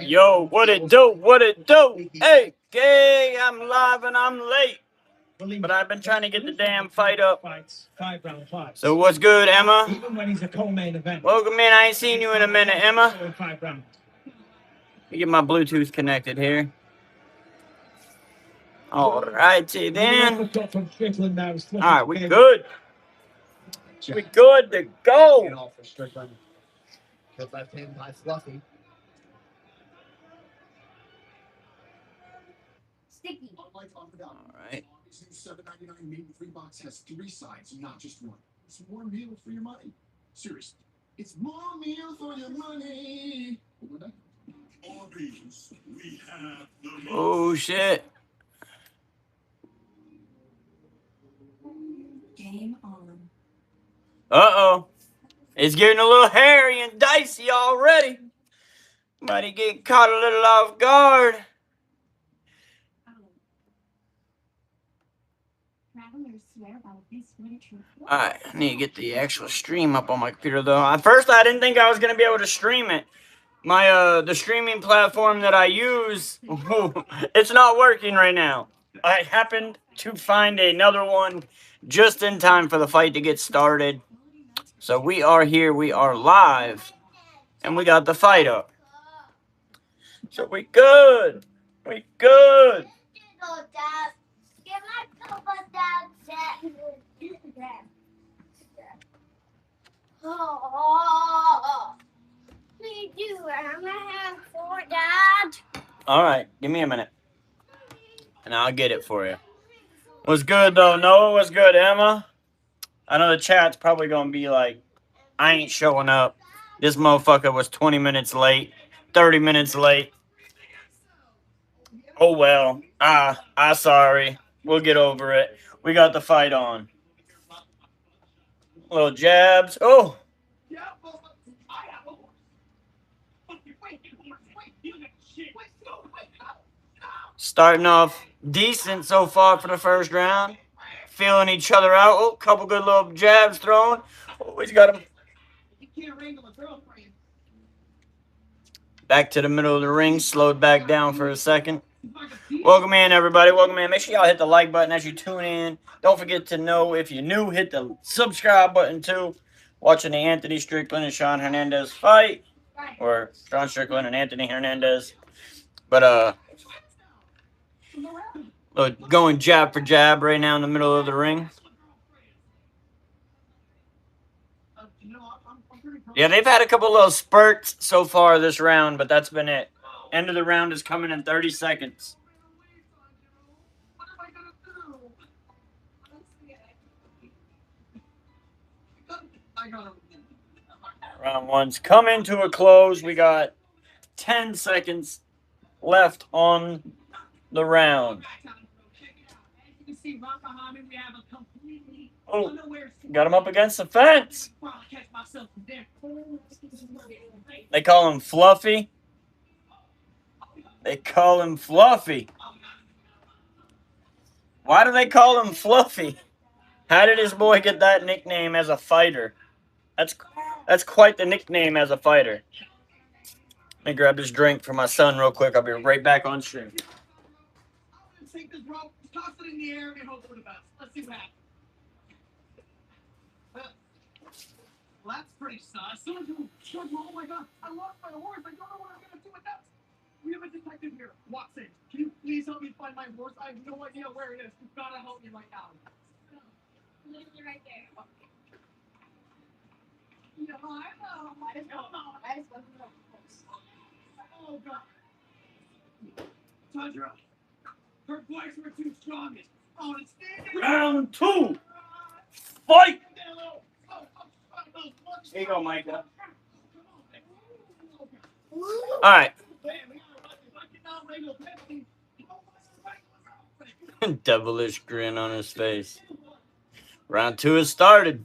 Yo, what it do? What it do? Hey, gay, I'm live and I'm late. But I've been trying to get the damn fight up. So what's good, Emma? Welcome in. I ain't seen you in a minute, Emma. Let me get my Bluetooth connected here. Alrighty then. Alright, we good. We good to go. All right. Oh shit. Uh-oh. It's getting a little hairy and dicey already. Might get caught a little off guard. Alright, I need to get the actual stream up on my computer though. At first I didn't think I was gonna be able to stream it. My the streaming platform that I use, it's not working right now. I happened to find another one just in time for the fight to get started. So we are here, we are live, and we got the fight up. So we good. We good. All right, give me a minute, and I'll get it for you. What's good though, Noah? What's good, Emma? I know the chat's probably gonna be like, I ain't showing up. This motherfucker was 20 minutes late, 30 minutes late. Oh well. Sorry. We'll get over it. We got the fight on. Little jabs. Oh. Starting off decent so far for the first round. Feeling each other out. Oh, couple good little jabs thrown. Oh, he's got him. Back to the middle of the ring. Slowed back down for a second. Welcome in, everybody. Welcome in. Make sure y'all hit the like button as you tune in. Don't forget to know if you're new, hit the subscribe button too. Watching the Anthony Strickland and Sean Hernandez fight. Or Sean Strickland and Anthony Hernandez. But, going jab for jab right now in the middle of the ring. Yeah, they've had a couple little spurts so far this round, but that's been it. End of the round is coming in 30 seconds. Round one's coming to a close. We got 10 seconds left on the round. Oh, got him up against the fence. They call him Fluffy. They call him Fluffy. Why do they call him Fluffy? How did this boy get that nickname as a fighter? That's quite the nickname as a fighter. Let me grab this drink for my son real quick. I'll be right back on stream. Take this rope, toss it in the air, and hope for the best. Let's see what happens. Well, that's pretty sus. Oh my God, I lost my horse. I don't know what I'm going to do with that. We have a detective here. Watson, can you please help me find my horse? I have no idea where it is. You've got to help me right now. Literally right there. No, I know. I don't know. I just wasn't the horse. Oh, God. Tundra. Her voice were too strong. Oh, it's round two. Fight. Here you go, Micah. All right. Devilish grin on his face. Round two has started.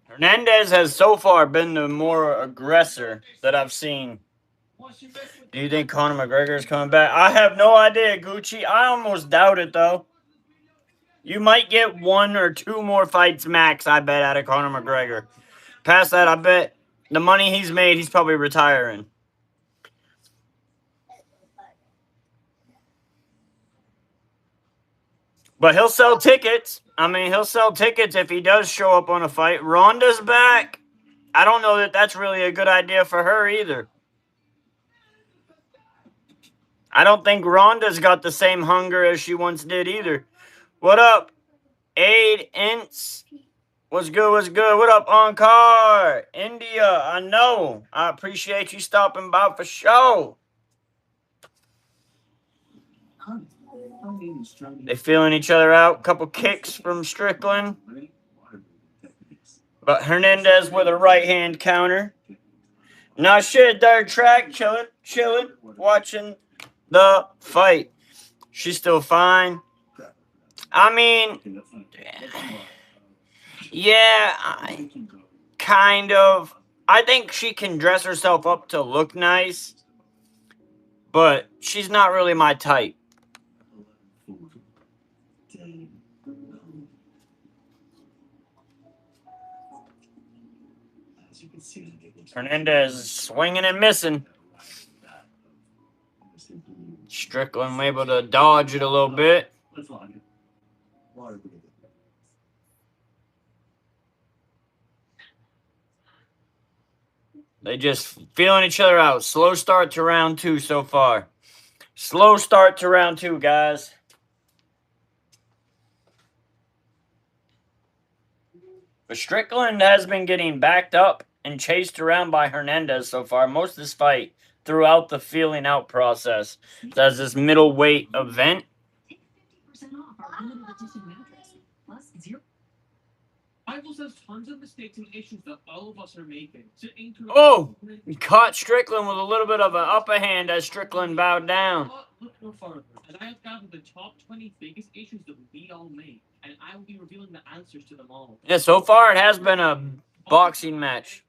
Hernandez has so far been the more aggressor that I've seen. Do you think Conor McGregor is coming back? I have no idea, Gucci. I almost doubt it, though. You might get 1 or 2 more fights max, I bet, out of Conor McGregor. Past that, I bet the money he's made, he's probably retiring. But he'll sell tickets. I mean, he'll sell tickets if he does show up on a fight. Ronda's back. I don't know that that's really a good idea for her either. I don't think Ronda's got the same hunger as she once did either. What up, Aid Ince? What's good? What's good? What up, Onkar? India, I know. I appreciate you stopping by for show. They feeling each other out. Couple kicks from Strickland. But Hernandez with a right hand counter. Nah, shit, third track, chilling, watching the fight. She's still fine. I mean, yeah, kind of. I think she can dress herself up to look nice, but she's not really my type. Hernandez swinging and missing. Strickland able to dodge it a little bit. They just feeling each other out. Slow start to round 2 so far. Slow start to round 2, guys. But Strickland has been getting backed up and chased around by Hernandez so far. Most of this fight throughout the feeling out process. As this middleweight event. There's tons of mistakes and issues that all of us are making. Oh, he caught Strickland with a little bit of an upper hand as Strickland bowed down. Look no farther, as I have gathered the top 20 biggest issues that we all make, and I will be revealing the answers to them all. Yeah, so far it has been a boxing match.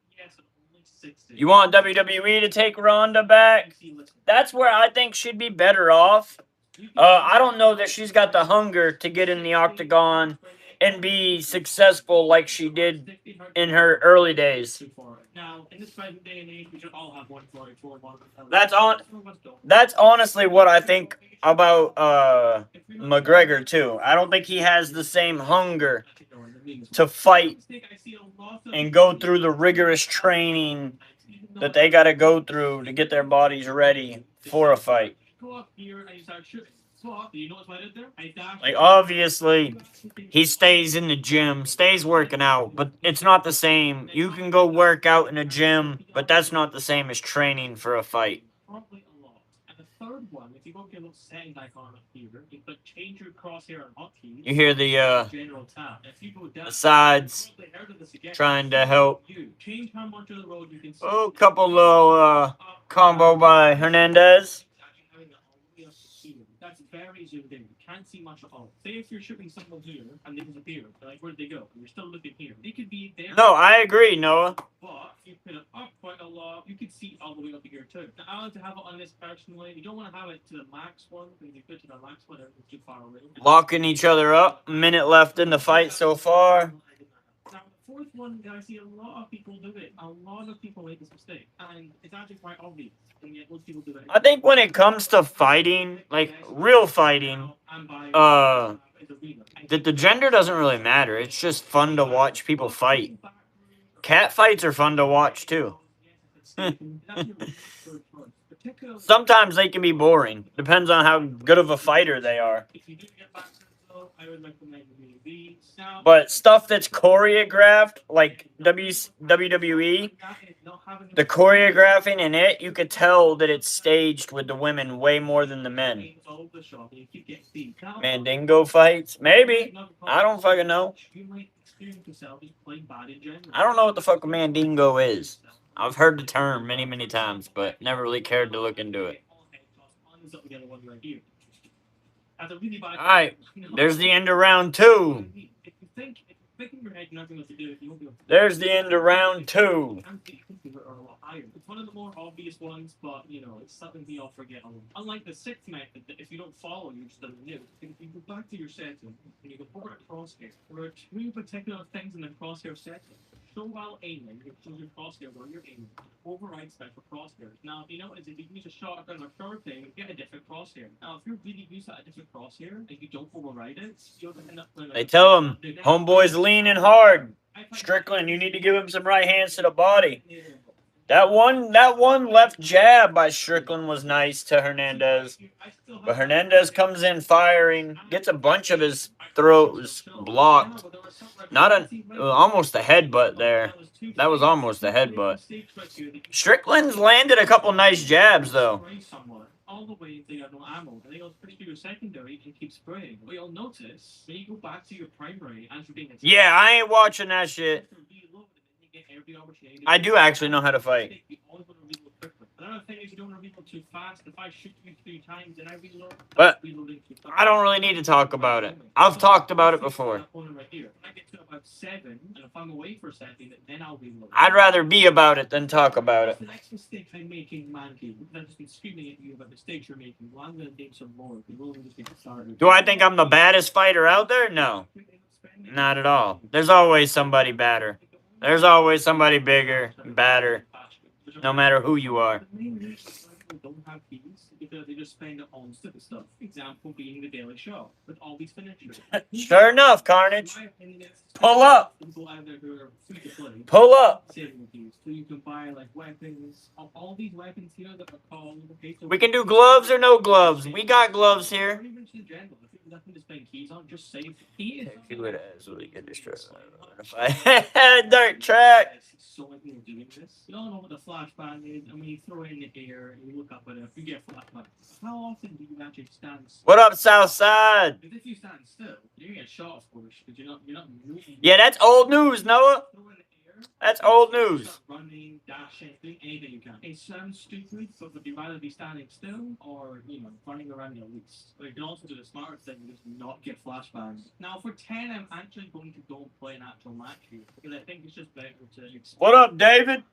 You want WWE to take Ronda back? That's where I think she'd be better off. I don't know that she's got the hunger to get in the octagon and be successful like she did in her early days. Now, in this present day and age, we should all have one for That's honestly what I think about McGregor too. I don't think he has the same hunger to fight and go through the rigorous training that they got to go through to get their bodies ready for a fight. Like, obviously, he stays in the gym, stays working out, but it's not the same. You can go work out in a gym, but that's not the same as training for a fight. Probably a lot. And the third one, if you go get a little setting icon up here, you put change your crosshair and hotkey. You hear the General tab. If you go down, the sides trying to help. Change how much of the road you can see. Oh, couple little combo by Hernandez. That's very zoomed in. You can't see much at all. Say if you're shooting someone here and they disappear, like where'd they go? You're still looking here. They could be there. No, I agree, Noah. But you put it up quite a lot. You could see all the way up here too. Now, I like to have it on this personally. You don't want to have it to the max one because you put it to the max one, it's too far away. Locking each other up. Minute left in the fight so far. Now, the fourth one, I see a lot of people do it. A lot of people make this mistake, and it's actually quite obvious. And yet most people do it. I think when it comes to fighting, like real fighting, that the gender doesn't really matter. It's just fun to watch people fight. Cat fights are fun to watch too. Sometimes they can be boring. Depends on how good of a fighter they are. But stuff that's choreographed, like WWE, the choreographing in it, you could tell that it's staged with the women way more than the men. Mandingo fights? Maybe. I don't fucking know. I don't know what the fuck a Mandingo is. I've heard the term many, many times, but never really cared to look into it. Alright, there's the end of round 2. Thinking in your head, you're not going to do it. You won't be able to. There's the end of round 2. I'm thinking are a lot higher. It's one of the more obvious ones, but you know, it's something we all forget a lot. Unlike the sixth method, that if you don't follow, you're just doesn't new. If you go back to your setting and you go forward to crosshair, there are two particular things in the crosshair setting. So while aiming, you choose your crosshair where you're aiming. Override special crosshairs. Now, if you notice, if you use a shotgun or short thing, you get a different crosshair. Now, if you're really used to a different crosshair and you don't override it, you'll end up playing. They tell him, homeboy's leaning hard. Strickland, you need to give him some right hands to the body. That one left jab by Strickland was nice to Hernandez. But Hernandez comes in firing, gets a bunch of his throws blocked. Almost a headbutt there. That was almost a headbutt. Strickland's landed a couple nice jabs, though. All the way they got no ammo, and they go push to your secondary and keep spraying. But you'll notice when you go back to your primary and you're being attacked. Yeah, I ain't watching that shit. I do actually know how to fight. Another thing is you don't want to reload too fast. If I shoot you 3 times and I reload, but I don't really need to talk about it. I've talked about it before. I get to about 7, and if I'm away for a second, then I'll reload. I'd rather be about it than talk about it. The next mistake I'm making, Manky, I've just been screaming at you about mistakes you're making. Well, I'm going to name some more. We'll just get started. Do I think I'm the baddest fighter out there? No. Not at all. There's always somebody badder. There's always somebody bigger, badder, no matter who you are. The main reason people don't have keys is because they just spend it on stupid stuff. Example being the Daily Show with all these finishers. Sure enough, Carnage. Pull up. Pull up. So you can buy like weapons. All these weapons here that are called. We can do gloves or no gloves. We got gloves here. Nothing to spend keys on. Just save keys. He would absolutely get destroyed. Dirt track. So many people doing this. You all know what the flashbang is, and when you throw it in the air and you look up at it, you get flashbang. How often do you actually stand still? What up, Southside? Because if you stand still, you're gonna get shot, of course, because you're not moving. Yeah, that's old news, Noah. That's old news. Running, dashing, doing anything you can. It sounds stupid, but would you rather be standing still or, running around at least? But you can also do the smarter thing and just not get flashbangs. Now, for 10, I'm actually going to go and play an actual match here because I think it's just better to. What up, David?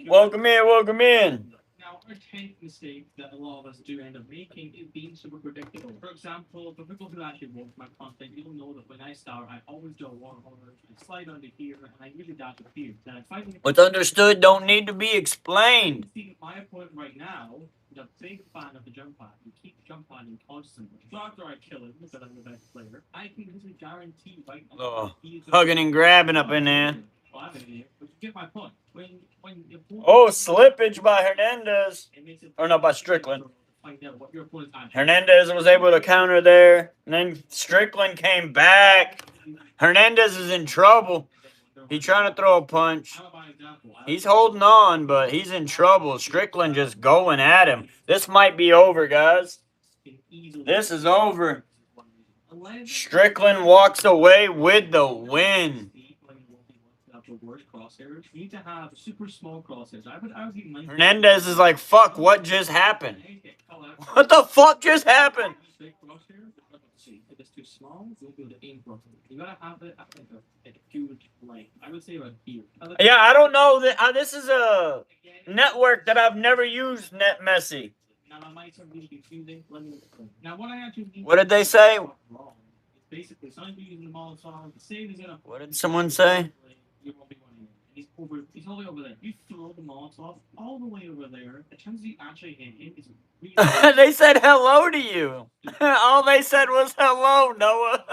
Welcome in, welcome in. Now, our 10th mistake that a lot of us do end up making is being super predictable. For example, for people who actually watch my content, you'll know that when I start, I always do a warhorse, I slide under here, and I usually dash up here. Then I fight. What's understood don't need to be explained. See, my opponent right now is a big fan of the jump pad. He keeps jump padding constantly. So after I kill him, because I'm the best player, I can usually guarantee right now. Hugging and grabbing up in there. But you get my point. Slippage by Hernandez. Or no, by Strickland. Hernandez was able to counter there. And then Strickland came back. Hernandez is in trouble. He's trying to throw a punch. He's holding on, but he's in trouble. Strickland just going at him. This might be over, guys. This is over. Strickland walks away with the win. Worst crosshairs. You need to have super small crosshairs. I would argue Hernandez is like, fuck, what just happened? What the fuck just happened? If it's too small, you'll be able to aim properly. You gotta have it at a huge length. I would say about here. Yeah, I don't know. This is a network that I've never used, Net Messi. Now, my mics are really confusing. Now, what I actually need. What did they say? Basically, some people using the Molotov. The same as in a. What did someone say? You won't be one here. He's all the way over there. You throw the Molotov all the way over there. The chances you actually hit him is really. They said hello to you. All they said was hello, Noah.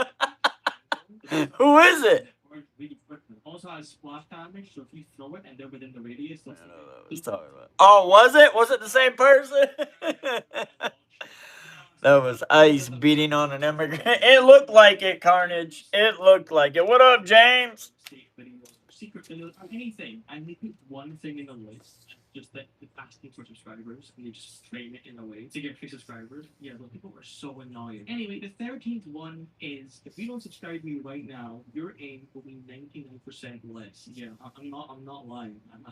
Who is it? Also has splash damage, so if you throw it and they're within the radius, oh, was it? Was it the same person? That was ice beating on an immigrant. It looked like it, Carnage. It looked like it. What up, James? Secret videos, anything. And they put one thing in the list. just that asking for subscribers and they just frame it in a way to get free subscribers. Yeah, those people are so annoying. Anyway, the 13th one is if you don't subscribe to me right now, your aim will be 99% less. Yeah, I'm not lying. I'm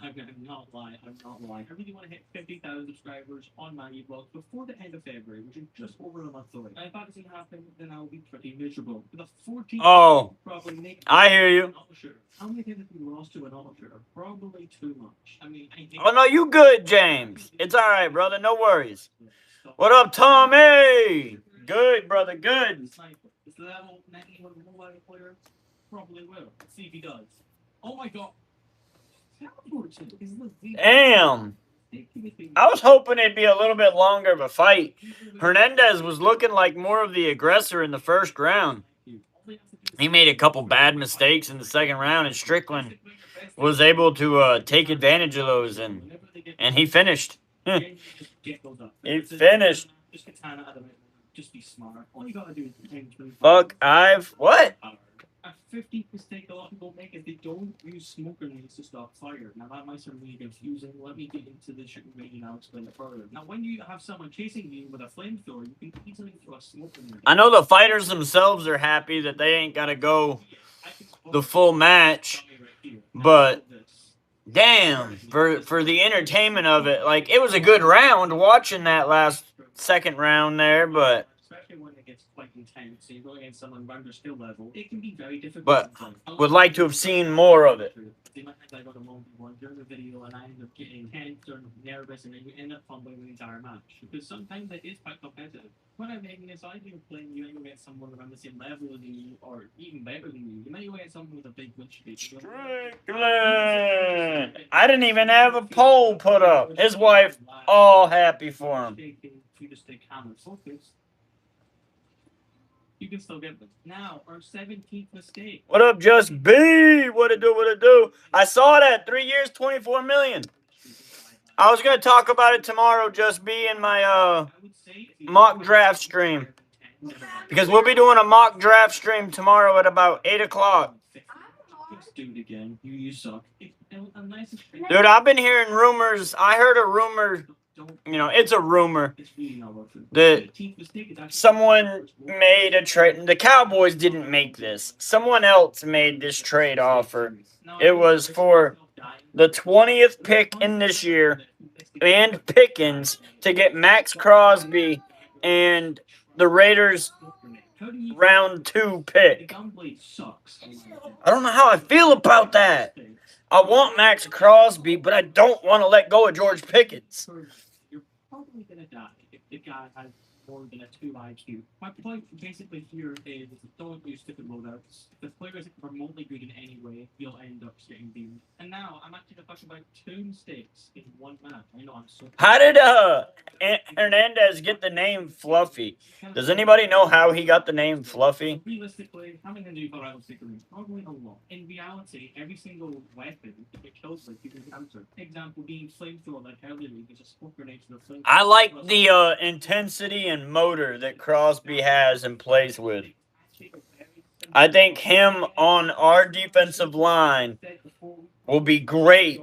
not lying. I'm not lying. I really want to hit 50,000 subscribers on my ebook before the end of February, which is just over a month away. And if that doesn't happen, then I'll be pretty miserable. For the 14th, Oh, probably make I hear you. how many times have you lost to an amateur? Probably too much. I mean, I think. Oh, no, you good, James. It's all right, brother. No worries. What up, Tommy? Good, brother. Good. Is level 91 mobile player? Probably will. Let's see if he does. Oh my god. Damn. I was hoping it'd be a little bit longer of a fight. Hernandez was looking like more of the aggressor in the first round. He made a couple bad mistakes in the second round, and Strickland was able to take advantage of those, and he finished. He finished. Just be smart. All you gotta do is Fuck, what? A 50th mistake a lot of people make is they don't use smoke grenades to stop fire. Now that might sound really confusing. Let me get into this and I'll explain it further. Now when you have someone chasing you with a flamethrower, you can easily throw a smoke grenade. I know the fighters themselves are happy that they ain't gotta go the full match, but damn, for the entertainment of it, like, it was a good round watching that last second round there, but especially when it gets quite intense, so you're going against someone around their skill level, it can be very difficult. But would like to have seen more of it. They might think I got a moment one during the video and I end up getting tense or nervous and then you end up fumbling the entire match. Because sometimes it is quite competitive. When I'm making this idea of playing, you might go get someone around the same level as you or even better than you. You might go get someone with a big win streak. Strickland! I didn't even have a poll put up. His wife, all happy for him. If you just stay calm and focused, you can still get them. Now, our 17th mistake. What up, Just B? What it do? I saw that. 3 years, 24 million. I was going to talk about it tomorrow, Just B, in my mock draft stream. Because we'll be doing a mock draft stream tomorrow at about 8 o'clock. Just do it again. You suck. Dude, I've been hearing rumors. I heard a rumor. You know, it's a rumor that someone made a trade. The Cowboys didn't make this. Someone else made this trade offer. It was for the 20th pick in this year and Pickens to get Max Crosby and the Raiders' round 2 pick. I don't know how I feel about that. I want Max Crosby, but I don't want to let go of George Pickens. You're probably going to die if the guy has more than a 2 IQ. My point basically here is don't use stupid loadouts. If the player isn't remotely good in any way, you'll end up getting beamed. And now I'm actually going to talk about 2 mistakes in one match. I know I'm so. How did Hernandez get the name Fluffy? Does anybody know how he got the name Fluffy? Realistically, how many do you thought I was thinking? Probably a lot. In reality, every single weapon it kills like you can encounter. Example being flamethrower, like earlier, you can just smoke grenades to the flamethrower. I like the intensity and motor that Crosby has and plays with. I think him on our defensive line will be great.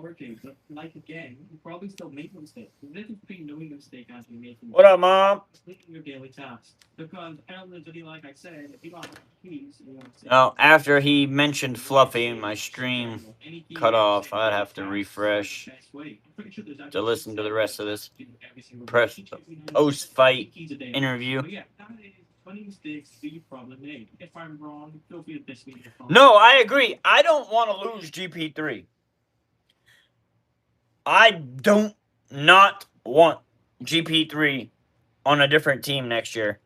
Like again, you probably still make mistakes. The difference between knowing the mistake and actually making What up, Mom? your daily tasks. Because earlier, like I said, if you don't have keys, you know. Oh, after he mentioned Fluffy, my stream cut off. I'd have to refresh to listen to the rest of this post-fight interview. Mistakes do you probably made. If I'm wrong, feel free to diss me. No, I agree. I don't want to lose GP3. I don't not want GP3 on a different team next year.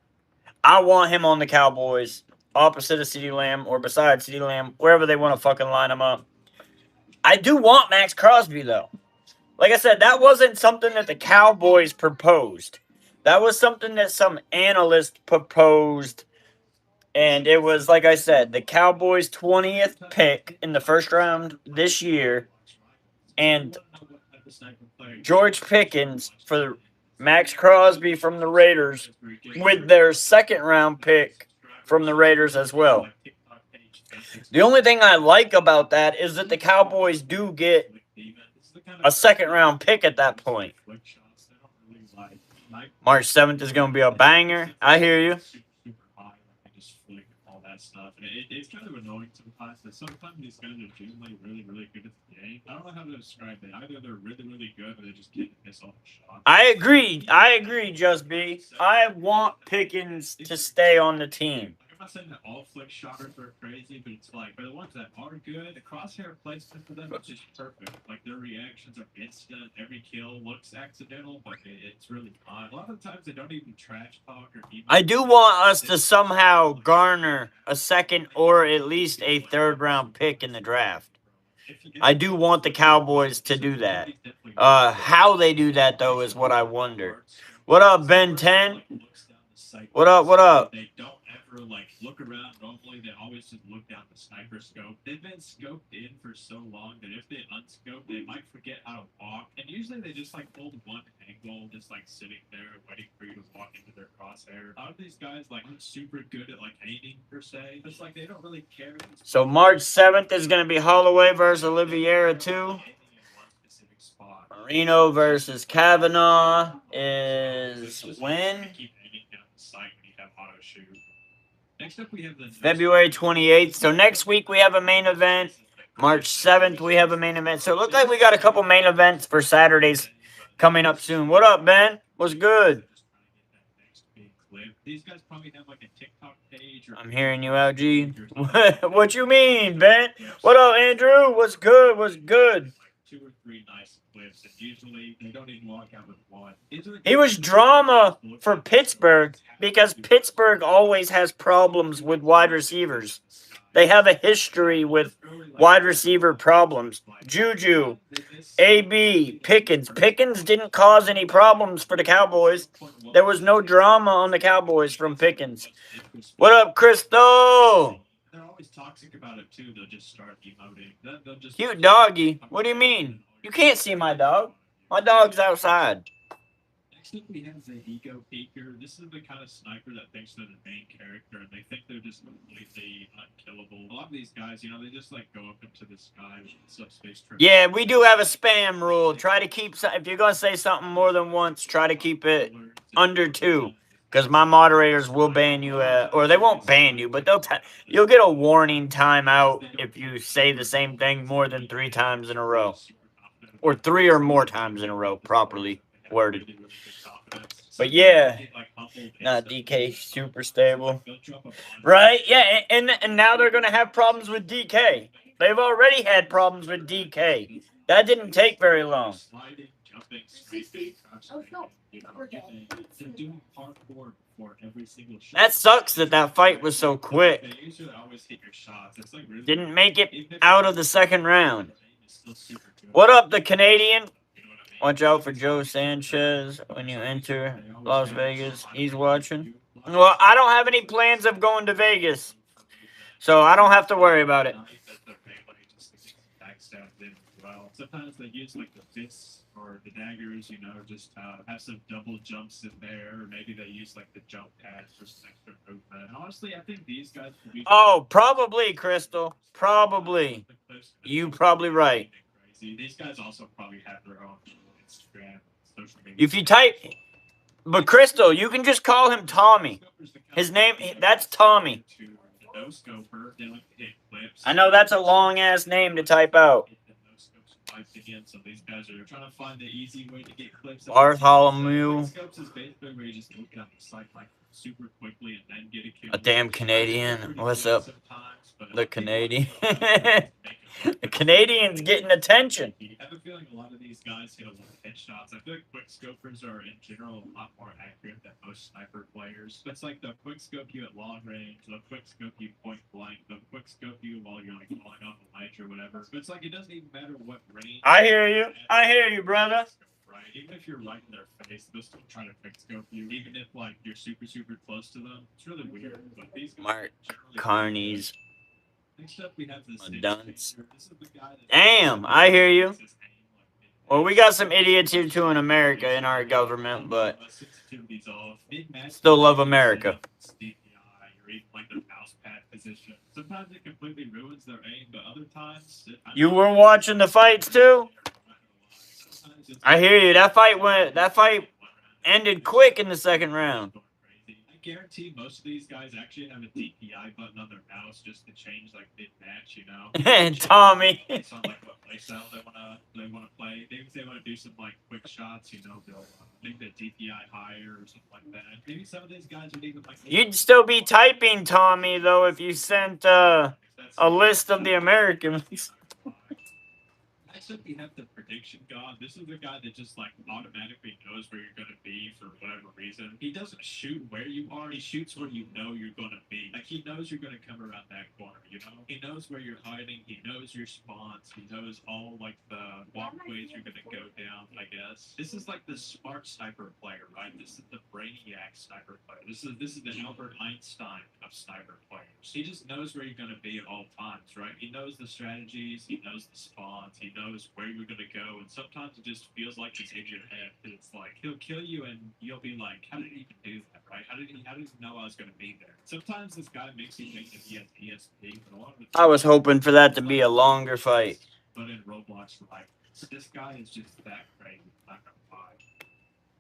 I want him on the Cowboys, opposite of CeeDee Lamb or beside CeeDee Lamb, wherever they want to fucking line him up. I do want Max Crosby, though. Like I said, that wasn't something that the Cowboys proposed. That was something that some analyst proposed. And it was, like I said, the Cowboys' 20th pick in the first round this year. And George Pickens for Max Crosby from the Raiders with their second round pick from the Raiders as well. The only thing I like about that is that the Cowboys do get a second-round pick at that point. March 7th is going to be a banger. I hear you. All that stuff. And it's kind of annoying sometimes that sometimes these guys are genuinely really, really good at the game. I don't know how to describe it. Either they're really, really good or they just can't miss all the shots. I agree, Just B. I want Pickens to stay on the team. I'm not saying that all flick shotters are crazy, but it's like for the ones that are good, the crosshair placement for them is just perfect. Like their reactions are instant. Every kill looks accidental, but it's really fun. A lot of times they don't even trash talk or even. I do want us to somehow garner a second or at least a third-round pick in the draft. I do want the Cowboys to do that. How they do that, though, is what I wonder. What up, Ben 10? What up, what up? They don't ever like look around. Normally, they always just look down the sniper scope. They've been scoped in for so long that if they unscope, they might forget how to walk. And usually, they just like hold one angle, just like sitting there waiting for you to walk into their crosshair. A lot of these guys like aren't super good at like aiming per se. It's like they don't really care. So March 7th is going to be Holloway versus Oliveira 2. Marino versus Kavanaugh is when? February 28th. So next week we have a main event. March 7th we have a main event. So it looks like we got a couple main events for Saturdays coming up soon. What up, Ben? What's good? These guys probably have like a TikTok page. I'm hearing you, LG. What you mean, Ben? What up, Andrew? What's good? What's good? 2 or 3 nice clips, and usually they don't even walk out with one. He was drama for Pittsburgh because Pittsburgh always has problems with wide receivers. They have a history with wide receiver problems. Juju, AB, Pickens. Pickens didn't cause any problems for the Cowboys. There was no drama on the Cowboys from Pickens. What up, Crystal? They're always toxic about it too. They'll just start emoting. They'll just Cute doggy. What do you mean? You can't see my dog. My dog's outside. Next up, we have the ego peeker. This is the kind of sniper that thinks they're the main character and they think they're just completely unkillable. A lot of these guys, they just like go up into the sky with subspace trip. Yeah, we do have a spam rule. Try to keep, if you're going to say something more than once, try to keep it under 2. Because my moderators will ban you, or they won't ban you, but you'll get a warning timeout if you say the same thing more than 3 times in a row. Or 3 or more times in a row, properly worded. But yeah, not DK super stable. Right? Yeah, and now they're going to have problems with DK. They've already had problems with DK. That didn't take very long. That sucks that fight was so quick. Didn't make it out of the second round. What up, the Canadian? Watch out for Joe Sanchez when you enter Las Vegas. He's watching. Well, I don't have any plans of going to Vegas, so I don't have to worry about it. Sometimes they use like the fists or the daggers, just have some double jumps in there. Or maybe they use like the jump pads for some extra movement. And honestly, I think these guys will be. Oh, probably, Crystal. Probably. You probably right. These guys also probably have their own Instagram, social media. If you type, but Crystal, you can just call him Tommy. His name, that's Tommy. I know that's a long ass name to type out. So these guys are trying to find the easy way to get clips. Bartholomew. Scopes is basically where you just look at the site like super quickly and then get a kill. A damn Canadian. What's up? The Canadian. The Canadian's getting attention. I have a feeling a lot of these guys hit a lot of headshots. I feel like quick scopers are in general a lot more accurate than most sniper players. It's like the quick scope you at long range, the quick scope you point blank, the quick scope you while you're like falling off a ledge or whatever. But it's like it doesn't even matter what range. I hear you. I hear you, brother. Right. Even if you're right in their face, they'll still try to quick scope you. Even if like you're super, super close to them. It's really weird. But these guys Mark Carney's. Next up, we have the dunce. Damn, I hear you. Well, we got some idiots here too in America in our government, but still love America. Sometimes it completely ruins their aim, but other times you were watching the fights too? I hear you. That fight ended quick in the second round. I guarantee most of these guys actually have a DPI button on their mouse just to change like mid-match, you know. And Tommy. Based on like what playstyle they wanna play. Maybe if they want to do some like quick shots, you know, they'll make the DPI higher or something like that. Maybe some of these guys would even like. You'd still be typing Tommy though if you sent a list of the Americans. Next up, we have the prediction god. This is the guy that just like automatically knows where you're gonna be for whatever reason. He doesn't shoot where you are; he shoots where you know you're gonna be. Like he knows you're gonna come around that corner. You know, he knows where you're hiding. He knows your spawns. He knows all like the walkways you're gonna go down. I guess this is like the smart sniper player, right? This is the brainiac sniper player. This is the Albert Einstein of sniper players. He just knows where you're gonna be at all times, right? He knows the strategies. He knows the spawns. He knows where you're gonna go, and sometimes it just feels like he's in your head. It's like he'll kill you, and you'll be like, "How did he even do that? Right? How did he know I was gonna be there?" Sometimes this guy makes you think that he has ESP, but a lot of the I was hoping for that to be a longer fight. But in Roblox, like this guy is just that crazy. I'm not gonna lie.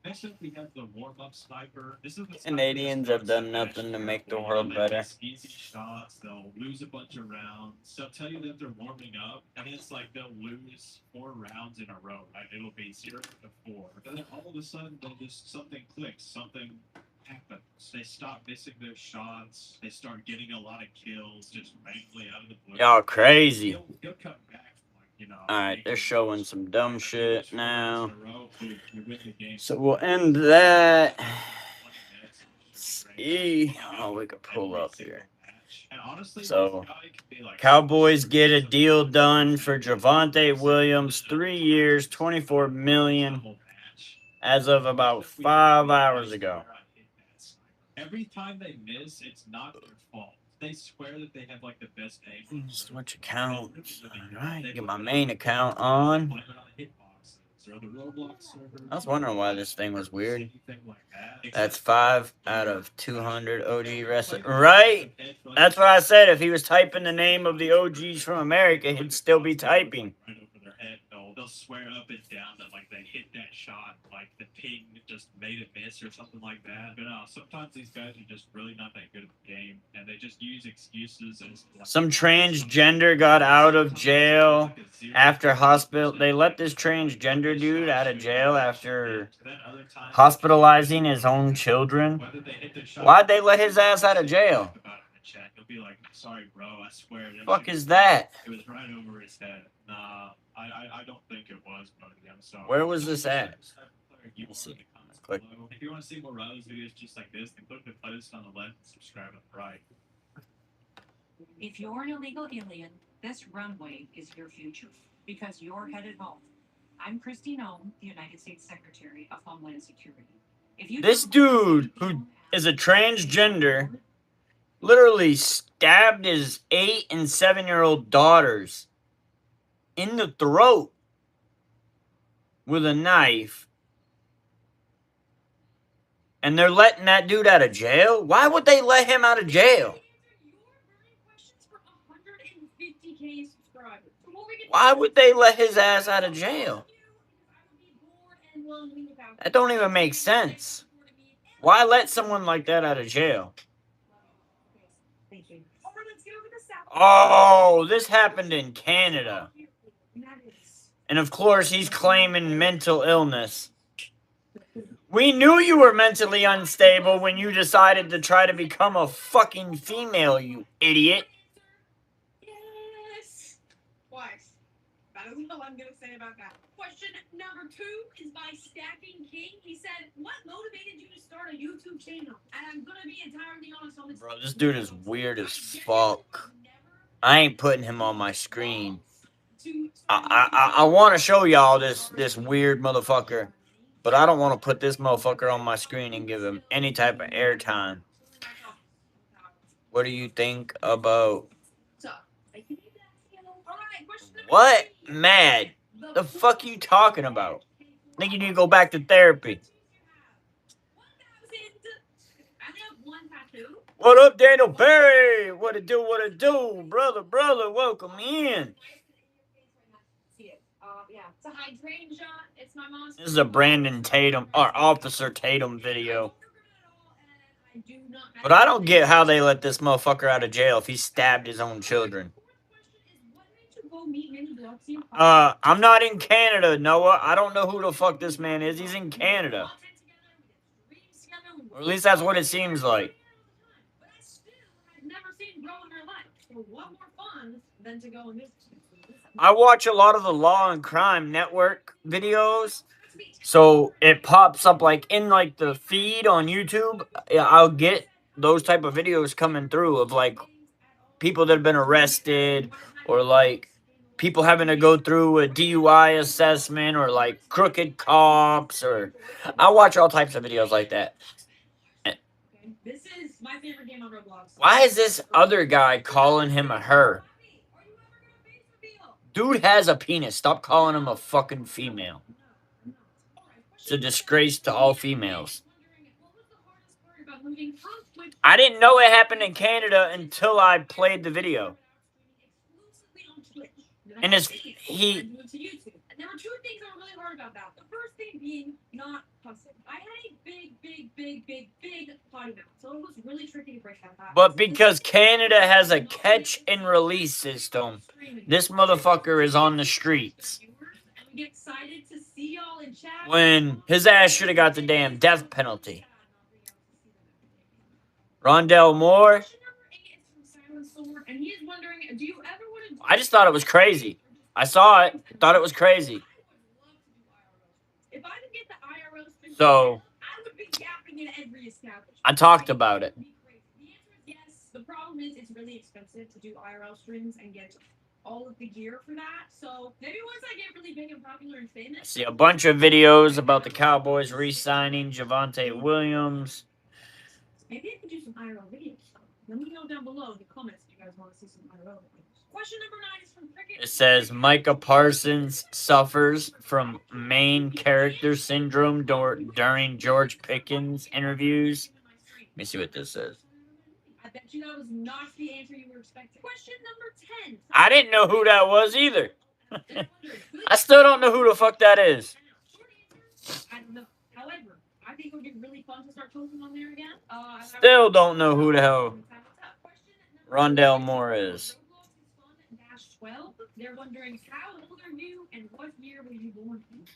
Next up, we have the warm-up sniper. This is the Canadians have done nothing to make the world better. Easy shots. They'll lose a bunch of rounds. They'll tell you that they're warming up, and it's like they'll lose 4 rounds in a row. Right? It'll be 0-4. But then all of a sudden, something clicks. Something happens. They stop missing their shots. They start getting a lot of kills just randomly out of the blue. Y'all crazy. He'll come back. Alright, they're showing some dumb shit now. So we'll end that. See. Oh, we could pull up here. So, Cowboys get a deal done for Javonte Williams, 3 years, $24 million, as of about 5 hours ago. Every time they miss, it's not their fault. They swear that they have like the best name. Switch accounts. Alright, get my main account on. I was wondering why this thing was weird. That's 5 out of 200 OG wrestling. Right? That's what I said. If he was typing the name of the OGs from America, he'd still be typing. They'll swear up and down that like they hit that shot, like the ping just made it miss or something like that. But sometimes these guys are just really not that good at the game, and they just use excuses. And some transgender got out of jail after hospital. They let this transgender dude out of jail after hospitalizing his own children. Why'd they let his ass out of jail? He'll be like, "Sorry, bro. I swear." Fuck is that? It was right over his head. Nah, I don't think it was, buddy. I'm sorry. Where was this at? You Let's see. Click. If you want to see more Riley's videos just like this, then click the playlist on the left and subscribe on the right. If you're an illegal alien, this runway is your future because you're headed home. I'm Christine Ohm, the United States Secretary of Homeland Security. This dude who is a transgender literally stabbed his 8- and 7-year-old daughters in the throat with a knife. And they're letting that dude out of jail? Why would they let him out of jail? Why would they let his ass out of jail? That don't even make sense. Why let someone like that out of jail? Oh, this happened in Canada. And of course, he's claiming mental illness. We knew you were mentally unstable when you decided to try to become a fucking female, you idiot. Yes. Twice. That is all I'm going to say about that. Question number 2 is by Stacking King. He said, "What motivated you to start a YouTube channel?" And I'm going to be entirely honest on this. Bro, this dude is weird as fuck. I ain't putting him on my screen. I want to show y'all this weird motherfucker. But I don't want to put this motherfucker on my screen and give him any type of airtime. What do you think about... What? Mad? The fuck you talking about? I think you need to go back to therapy. What up, Daniel Perry? What it do, brother, welcome in. Yeah, it's a hydrangea. It's my mom's. This is a Brandon Tatum or Officer Tatum video. But I don't get how they let this motherfucker out of jail if he stabbed his own children. I'm not in Canada, Noah. I don't know who the fuck this man is. He's in Canada. Or at least that's what it seems like. I watch a lot of the Law and Crime Network videos. So it pops up like in like the feed on YouTube. I'll get those type of videos coming through of like people that have been arrested or like people having to go through a DUI assessment or like crooked cops or I watch all types of videos like that. This is my favorite game on Roblox. Why is this other guy calling him a her? Dude has a penis. Stop calling him a fucking female. It's a disgrace to all females. I didn't know it happened in Canada until I played the video. And there were two things that were really hard about that. The first thing being not cussing. I had a big potty mouth, so it was really tricky to break that out. But because Canada has a catch and release system, this motherfucker is on the streets. We get excited to see y'all in chat. When his ass should have got the damn death penalty. Rondell Moore. I just thought it was crazy. I saw it, thought it was crazy. If I could get the IRL stream, So I would be yapping in every establishment. I talked about it. The answer is yes. The problem is it's really expensive to do IRL streams and get all of the gear for that. So maybe once I get really big and popular and I famous. see a bunch of videos about the Cowboys re-signing Javonte Williams. Maybe I could do some IRL videos. Let me know down below in the comments if you guys want to see some IRL videos. Question number 9 is from Cricket. It says Micah Parsons suffers from main character syndrome during George Pickens interviews. Let me see what this says. I bet you that was not the answer you were expecting. Question number 10. I didn't know who that was either. I still don't know who the fuck that is. I don't know. However, I think it would be really fun to start talking on there again. Still don't know who the hell Rondell Moore is. 12. They're wondering how old are you and what year were you born in?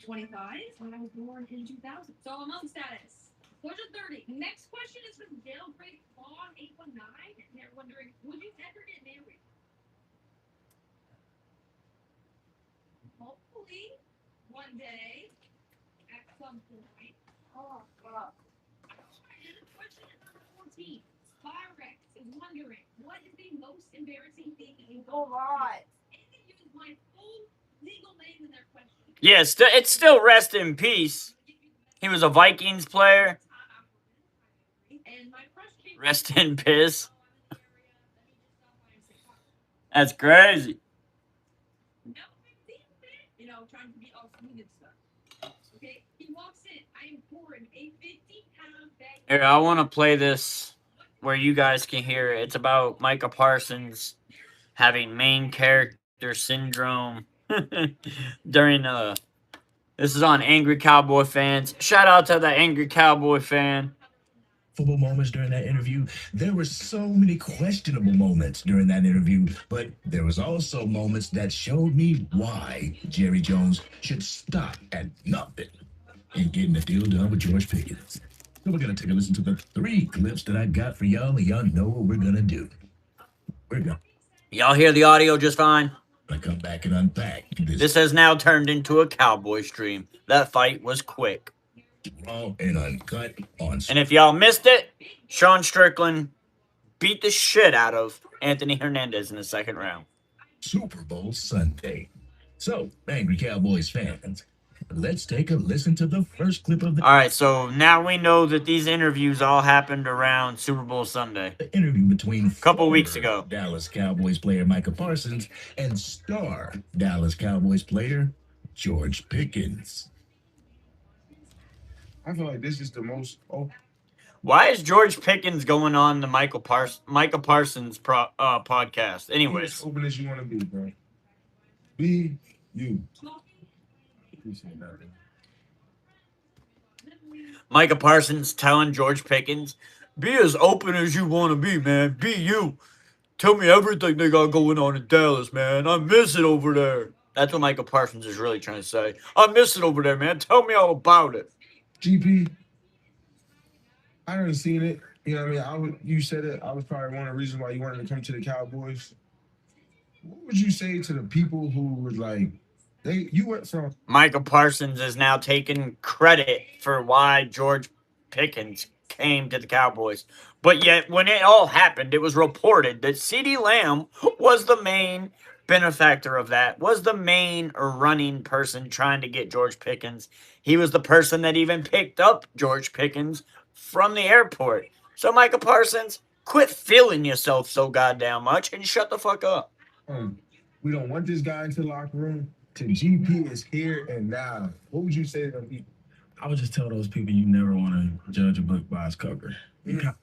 25. When I was born in 2000. So among status. Question 30. Next question is from Dale Great Fawn 819. And they're wondering, would you ever get married? Hopefully, one day, at some point. Oh, God. Question number 14. Spyrex is wondering, what is the most embarrassing thing you A lot. They can use my full legal name in their question. Yeah, it's still rest in peace. He was a Vikings player. And my crush came Rest in piss. That's crazy. you know, trying to be all smooth and stuff. Okay, he walks in. I am pouring a 50-pound bag. Here, I want to play this where you guys can hear it. It's about Micah Parsons having main character syndrome during this is on Angry Cowboy Fans. Shout out to the Angry Cowboy fan. Football moments during that interview. There were so many questionable moments during that interview, but there was also moments that showed me why Jerry Jones should stop at nothing in getting the deal done with George Pickens. So we're going to take a listen to the 3 clips that I got for y'all, and y'all know what we're going to do. We're going Y'all hear the audio just fine? to come back and unpack This has now turned into a Cowboy stream. That fight was quick. raw and uncut on And if y'all missed it, Sean Strickland beat the shit out of Anthony Hernandez in the second round. Super Bowl Sunday. So, Angry Cowboys fans, let's take a listen to the first clip of the All right, so now we know that these interviews all happened around Super Bowl Sunday. interview between Couple weeks former ago. Dallas Cowboys player Micah Parsons and star Dallas Cowboys player George Pickens. I feel like this is the most Why is George Pickens going on the Micah Parsons podcast? Anyways, open as you want to be, bro. Be You. Appreciate that. Micah Parsons telling George Pickens, be as open as you want to be, man. Be you. Tell me everything they got going on in Dallas, man. I miss it over there. That's what Micah Parsons is really trying to say. I miss it over there, man. Tell me all about it. GP, I haven't seen it. You know what I mean? You said it. I was probably one of the reasons why you wanted to come to the Cowboys. What would you say to the people who was like, you went from Micah Parsons is now taking credit for why George Pickens came to the Cowboys. But yet, when it all happened, it was reported that CeeDee Lamb was the main benefactor of that, was the main running person trying to get George Pickens. He was the person that even picked up George Pickens from the airport. So, Micah Parsons, quit feeling yourself so goddamn much and shut the fuck up. We don't want this guy into the locker room. To GP is here and now. What would you say to them people? I would just tell those people you never want to judge a book by its cover. I'm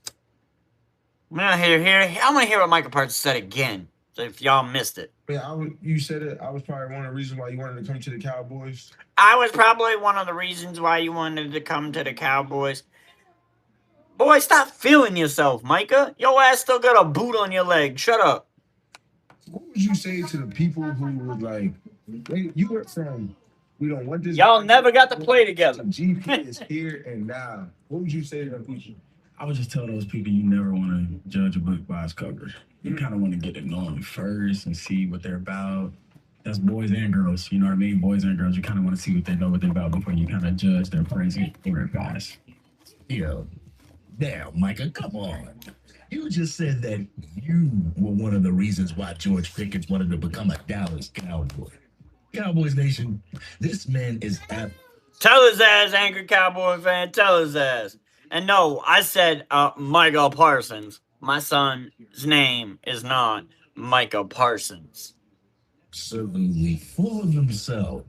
gonna hear what Micah Parsons said again. So if y'all missed it. Yeah, you said it. I was probably one of the reasons why you wanted to come to the Cowboys. I was probably one of the reasons why you wanted to come to the Cowboys. Boy, stop feeling yourself, Micah. Your ass still got a boot on your leg. Shut up. What would you say to the people who was like, you went from, we don't want this. Y'all never got to play together. GP is here and now. What would you say to them people? I would just tell those people you never want to judge a book by its cover. You kind of want to get to know them first and see what they're about. That's boys and girls, you know what I mean? Boys and girls, you kind of want to see what they know what they're about before you kind of judge their crazy or fast. Yo, now, Micah, come on. You just said that you were one of the reasons why George Pickens wanted to become a Dallas Cowboy. Cowboys Nation, this man is Tell his ass, angry Cowboy fan. Tell his ass. And no, I said Micah Parsons. My son's name is not Micah Parsons. absolutely full of himself.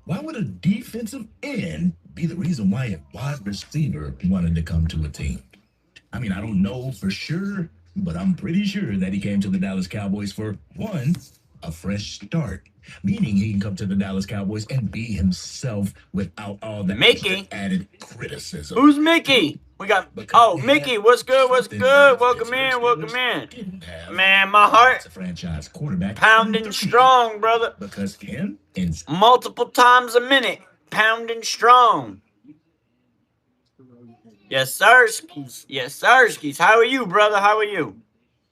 Why would a defensive end be the reason why a wide receiver wanted to come to a team? I mean, I don't know for sure, but I'm pretty sure that he came to the Dallas Cowboys for, one, a fresh start, meaning he can come to the Dallas Cowboys and be himself without all that Mickey. added criticism. Who's Mickey? We got, Mickey, what's good, what's good? Welcome in, welcome in. Man, my heart a franchise quarterback pounding strong, brother. because him and Multiple times a minute, pounding strong. Yes, sirskis. Yes, sirskis. How are you, brother? How are you?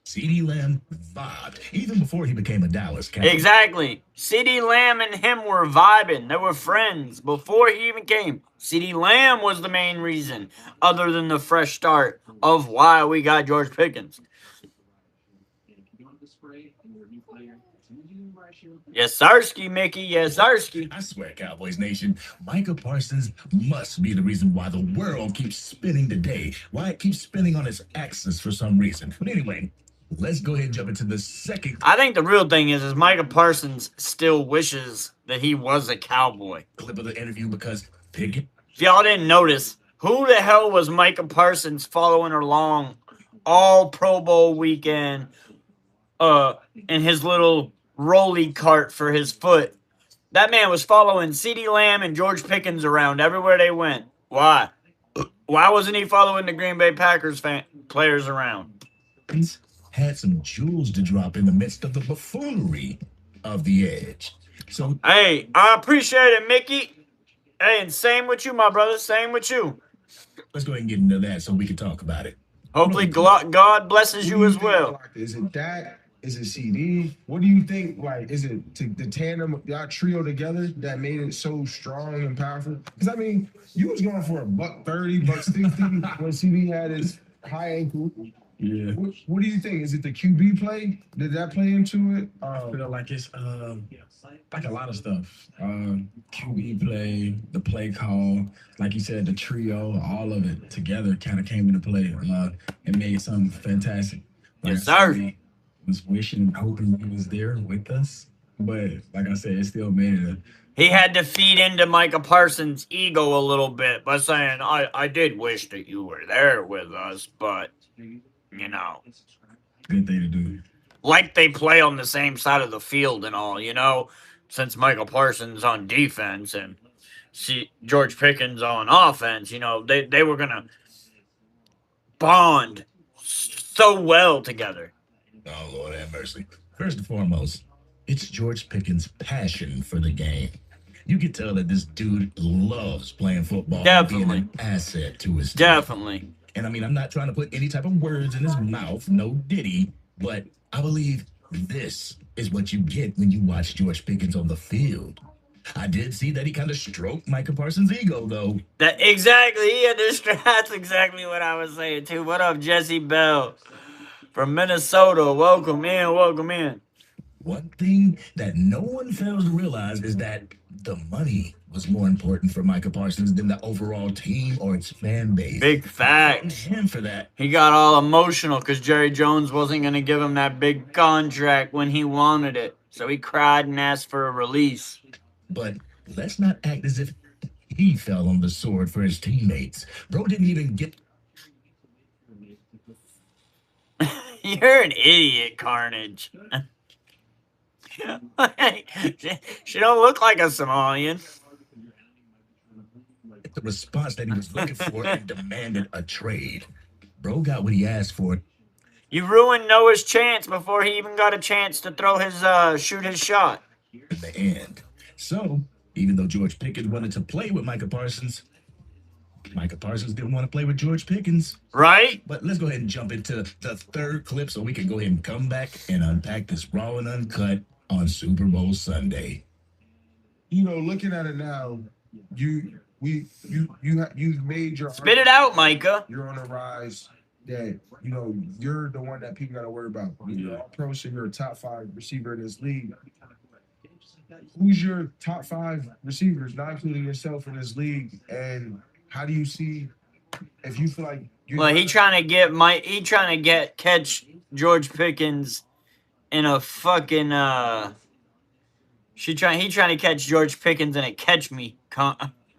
CeeDee Lamb vibed even before he became a Dallas Cowboy. Exactly. CeeDee Lamb and him were vibing. They were friends before he even came. CeeDee Lamb was the main reason, other than the fresh start, of why we got George Pickens. Yes, Sarsky, Mickey. Yes, Sarsky. I swear, Cowboys Nation, Micah Parsons must be the reason why the world keeps spinning today. Why it keeps spinning on its axis for some reason. But anyway, let's go ahead and jump into the second I think the real thing is Micah Parsons still wishes that he was a Cowboy. clip of the interview because Pickett. If y'all didn't notice, who the hell was Micah Parsons following along all Pro Bowl weekend in his little rolly cart for his foot? That man was following CeeDee Lamb and George Pickens around everywhere they went. Why? Why wasn't he following the Green Bay Packers players around? Had some jewels to drop in the midst of the buffoonery of the edge. So, Hey, I appreciate it, Mickey. Hey, and same with you, my brother. Same with you. let's go ahead and get into that so we can talk about it. Hopefully, God blesses you as well. Is it that? Is it CD? What do you think? Like, is it the tandem, y'all trio together that made it so strong and powerful? Because I mean, you was going for $130, $160 when CD had his high ankle. Yeah. What do you think? Is it the QB play? Did that play into it? I feel like it's like a lot of stuff. QB play, the play call, like you said, the trio, all of it together kind of came into play and made something fantastic. Yes, sir. I was wishing and hoping he was there with us, but like I said, it still made it He had to feed into Micah Parsons' ego a little bit by saying, I did wish that you were there with us, but, you know, a good thing to do. like they play on the same side of the field and all, you know. since Michael Parsons on defense and George Pickens on offense, you know, they were going to bond so well together. Oh, Lord have mercy. First and foremost, it's George Pickens' passion for the game. You can tell that this dude loves playing football. Definitely. And being an asset to his team. Definitely. And I mean, I'm not trying to put any type of words in his mouth, no diddy, but I believe this is what you get when you watch George Pickens on the field. I did see that he kind of stroked Micah Parsons' ego, though. Exactly. That's exactly what I was saying, too. What up, Jesse Bell from Minnesota? Welcome in. Welcome in. One thing that no one fails to realize is that the money was more important for Micah Parsons than the overall team or its fan base. Big facts. Him for that. He got all emotional because Jerry Jones wasn't going to give him that big contract when he wanted it. So he cried and asked for a release. But let's not act as if he fell on the sword for his teammates. Bro didn't even get... You're an idiot, Carnage. She don't look like a Somalian. The response that he was looking for and demanded a trade. Bro got what he asked for. You ruined Noah's chance before he even got a chance to throw his shoot his shot. In the end. So, even though George Pickens wanted to play with Micah Parsons didn't want to play with George Pickens. Right? But let's go ahead and jump into the third clip so we can go ahead and come back and unpack this raw and uncut on Super Bowl Sunday. You know, looking at it now, you've made your spit it out, Micah. You're on a rise that, you know, you're the one that people got to worry about. You're all pro, so you're a top 5 receiver in this league. Who's your top 5 receivers, not including yourself, in this league? And how do you see if you feel like he trying to catch George Pickens in a fucking he trying to catch George Pickens in a catch me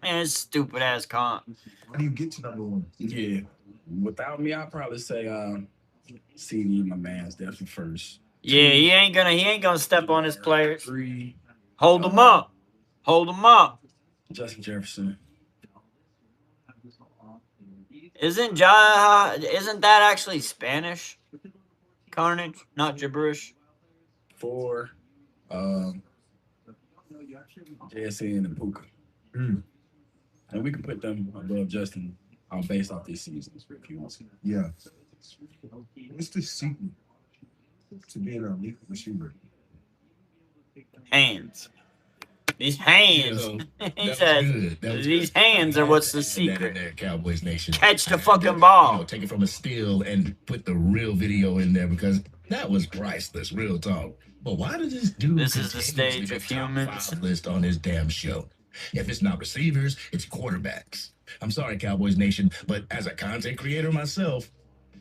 man, stupid ass comp. How do you get to number 1? Yeah, without me, I'd probably say CD, my man's definitely first. Yeah, he ain't gonna step on his players. 3, hold them up. Justin Jefferson. Isn't that actually Spanish? Carnage, not gibberish. 4, JSN and Puka. And we can put them above Justin based off this season if you want to. Yeah. What's the secret to being an elite receiver? Hands. These hands. He says, these hands are what's the secret. There, Cowboys Nation. Catch the fucking ball. You know, take it from a still and put the real video in there because that was priceless, real talk. But why does this dude... This is the stage of humans. ...list on his damn show? If it's not receivers, it's quarterbacks. I'm sorry, Cowboys Nation, but as a content creator myself,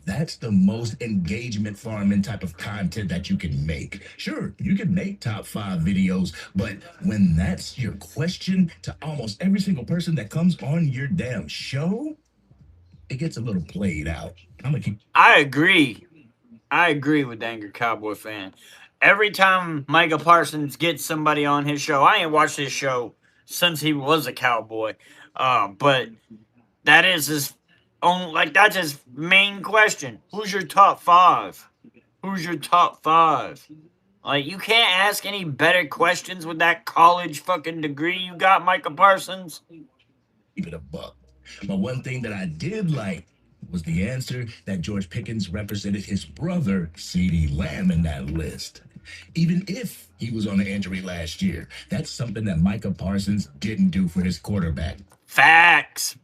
that's the most engagement farming type of content that you can make. Sure, you can make top 5 videos, but when that's your question to almost every single person that comes on your damn show, it gets a little played out. I agree with the Angry Cowboy fan. Every time Micah Parsons gets somebody on his show, I ain't watched his show since he was a Cowboy, but that is his own, that's his main question. Who's your top 5? Who's your top 5? You can't ask any better questions with that college fucking degree you got, Micah Parsons. Keep it a buck. But one thing that I did like was the answer that George Pickens represented his brother, CeeDee Lamb, in that list. Even if he was on an injury last year, that's something that Micah Parsons didn't do for his quarterback. Facts.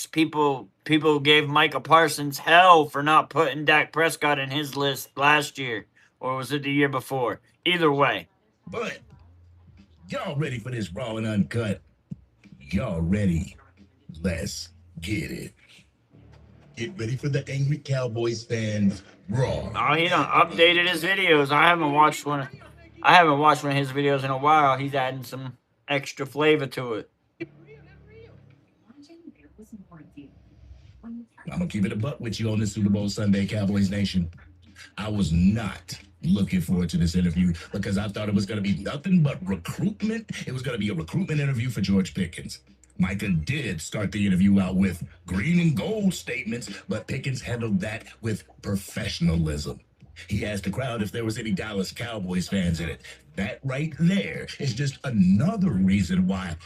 People gave Micah Parsons hell for not putting Dak Prescott in his list last year. Or was it the year before? Either way. But y'all ready for this raw and uncut? Y'all ready? Let's get it. Get ready for the Angry Cowboys fans raw. Oh, he done updated his videos. I haven't watched one of his videos in a while. He's adding some extra flavor to it. I'm gonna keep it a buck with you on this Super Bowl Sunday, Cowboys Nation. I was not looking forward to this interview because I thought it was going to be nothing but recruitment. It was going to be a recruitment interview for George Pickens. Micah did start the interview out with green and gold statements, but Pickens handled that with professionalism. He asked the crowd if there was any Dallas Cowboys fans in it. That right there is just another reason why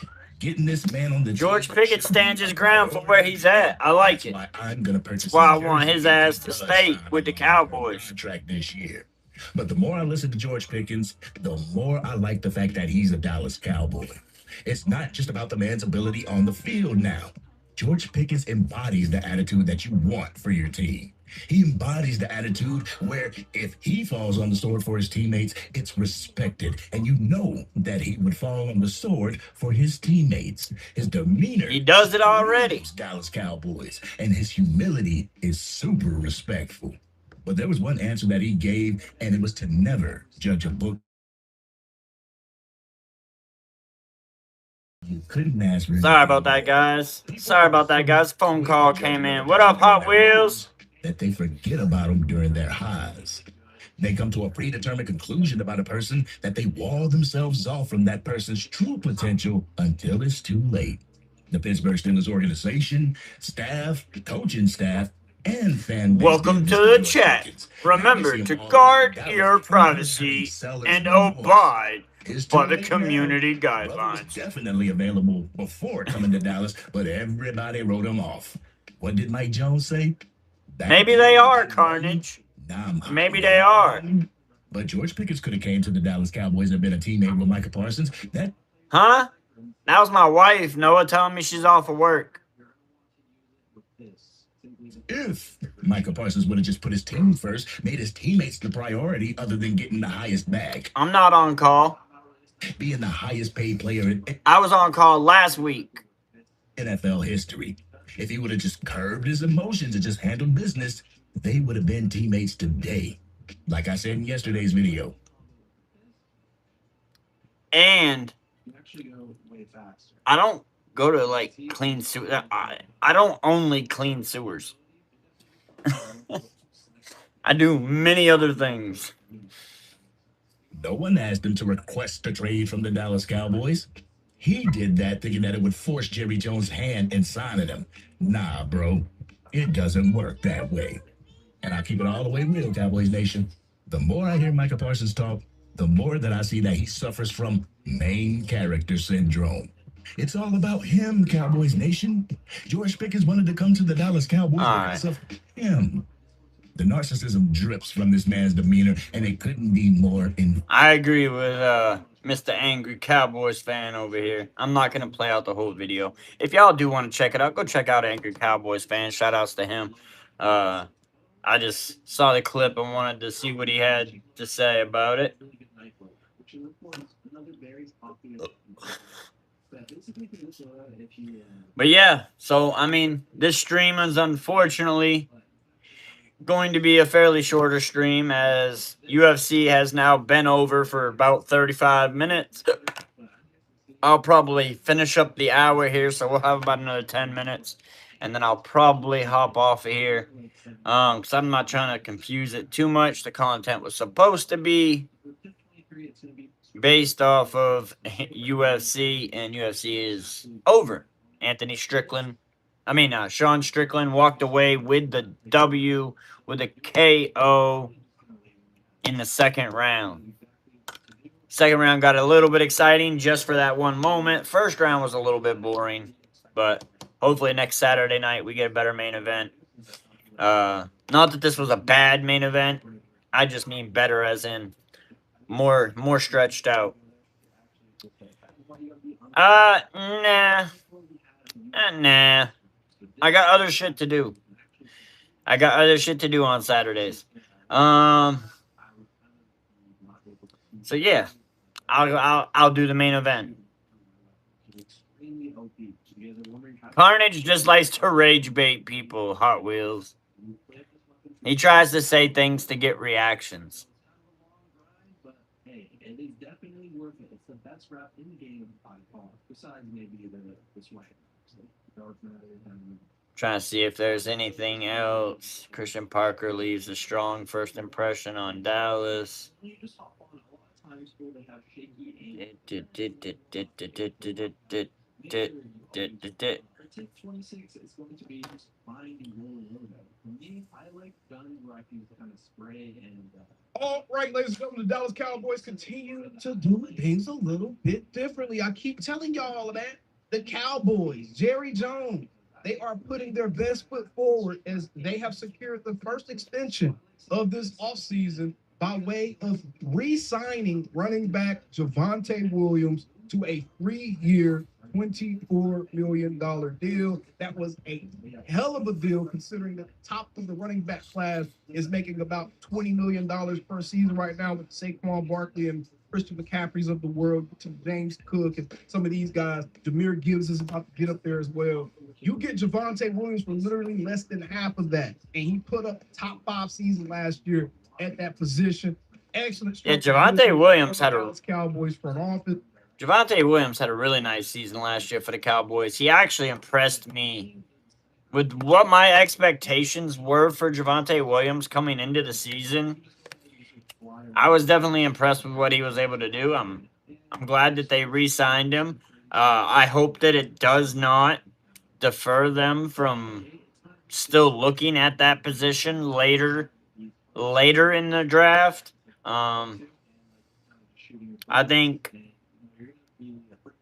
getting this man on the George team Pickens stands his ground for where he's at. I like it. why I'm gonna purchase. That's why I his want jersey his if he ass to does stay sign with the a long-term Cowboys. contract this year. But the more I listen to George Pickens, the more I like the fact that he's a Dallas Cowboy. It's not just about the man's ability on the field now. George Pickens embodies the attitude that you want for your team. He embodies the attitude where if he falls on the sword for his teammates, it's respected. And you know that he would fall on the sword for his teammates. His demeanor. He does it already. Dallas Cowboys. And his humility is super respectful. But there was one answer that he gave, and it was to never judge a book. You couldn't ask for. Sorry about that, guys. Sorry about that, guys. Phone call came in. What up, Hot Wheels? That they forget about them during their highs. They come to a predetermined conclusion about a person that they wall themselves off from that person's true potential until it's too late. The Pittsburgh Steelers organization, staff, coaching staff, and fan base. Welcome to the chat. Remember to guard your privacy and abide by the community guidelines. Definitely available before coming to Dallas, but everybody wrote him off. What did Mike Jones say? Maybe they are, Carnage. Maybe they are. But George Pickens could have came to the Dallas Cowboys and been a teammate with Micah Parsons. Huh? That was my wife, Noah, telling me she's off of work. If Micah Parsons would have just put his team first, made his teammates the priority other than getting the highest bag. I'm not on call. Being the highest paid player in I was on call last week. NFL history. If he would have just curbed his emotions and just handled business, they would have been teammates today. Like I said in yesterday's video. And I don't go to like clean sewers. I don't only clean sewers. I do many other things. No one asked him to request a trade from the Dallas Cowboys. He did that thinking that it would force Jerry Jones' hand in signing him. Nah, bro. It doesn't work that way. And I'll keep it all the way real, Cowboys Nation. The more I hear Micah Parsons talk, the more that I see that he suffers from main character syndrome. It's all about him, Cowboys Nation. George Pickens wanted to come to the Dallas Cowboys because of him. The narcissism drips from this man's demeanor, and it couldn't be more I agree with Mr. Angry Cowboys fan over here. I'm not going to play out the whole video. If y'all do want to check it out, go check out Angry Cowboys fan. Shout outs to him. I just saw the clip and wanted to see what he had to say about it. But yeah, so I mean, this stream is unfortunately going to be a fairly shorter stream as UFC has now been over for about 35 minutes. I'll probably finish up the hour here, so we'll have about another 10 minutes. And then I'll probably hop off of here. Because I'm not trying to confuse it too much. The content was supposed to be based off of UFC, and UFC is over. Sean Strickland walked away with the W, with a KO in the second round. Second round got a little bit exciting just for that one moment. First round was a little bit boring, but hopefully next Saturday night we get a better main event. Not that this was a bad main event. I just mean better as in more stretched out. Nah. Nah. I got other shit to do. I got other shit to do on Saturdays. So yeah, I'll do the main event. Carnage just likes to rage bait people, Hot Wheels. He tries to say things to get reactions. Hey, it is definitely worth it. It's the best rap in the game by far, besides maybe the swag. Dark Matter and Trying to see if there's anything else. Christian Parker leaves a strong first impression on Dallas. You just hop on a lot of times where they have shaky aim. Tip 26 is going to be just finding your logo. For me, I like guns where I can kind of spray and. All right, ladies and gentlemen, the Dallas Cowboys continue to do things a little bit differently. I keep telling y'all that the Cowboys, Jerry Jones, they are putting their best foot forward as they have secured the first extension of this offseason by way of re-signing running back Javonte Williams to a 3-year, $24 million deal. That was a hell of a deal considering that the top of the running back class is making about $20 million per season right now with Saquon Barkley and Christian McCaffrey's of the world, to James Cook and some of these guys. Jameer Gibbs is about to get up there as well. You get Javonte Williams for literally less than half of that, and he put up a top 5 season last year at that position. Excellent. Yeah, Javonte Williams had a Cowboys front office. Javonte Williams had a really nice season last year for the Cowboys. He actually impressed me with what my expectations were for Javonte Williams coming into the season. I was definitely impressed with what he was able to do. I'm glad that they re-signed him. I hope that it does not defer them from still looking at that position later in the draft. I think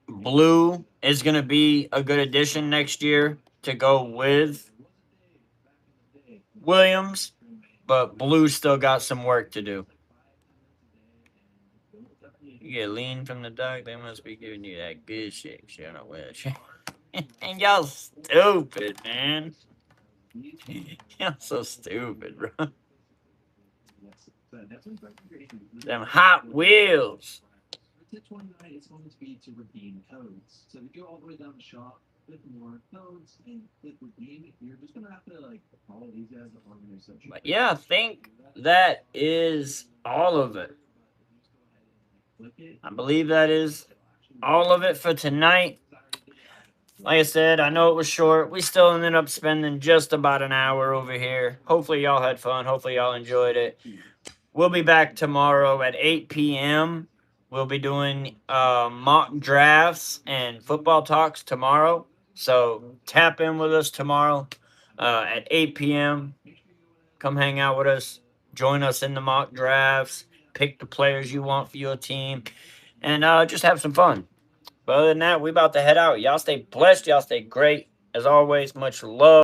blue is going to be a good addition next year to go with Williams, but blue still got some work to do. You get lean from the dog, they must be giving you that good shit. Shut up with it. And y'all stupid, man. Y'all so stupid, bro. Them Hot Wheels. Tip 29 is going to be to redeem codes. So if you go all the way down the shop, click more codes, and click redeem. You're just going to have to follow these guys on your section. But yeah, I think that is all of it. I believe that is all of it for tonight. Like I said, I know it was short. We still ended up spending just about an hour over here. Hopefully y'all had fun. Hopefully y'all enjoyed it. We'll be back tomorrow at 8 p.m. We'll be doing mock drafts and football talks tomorrow. So tap in with us tomorrow at 8 p.m. Come hang out with us. Join us in the mock drafts. Pick the players you want for your team. And just have some fun. But other than that, we about to head out. Y'all stay blessed. Y'all stay great. As always, much love.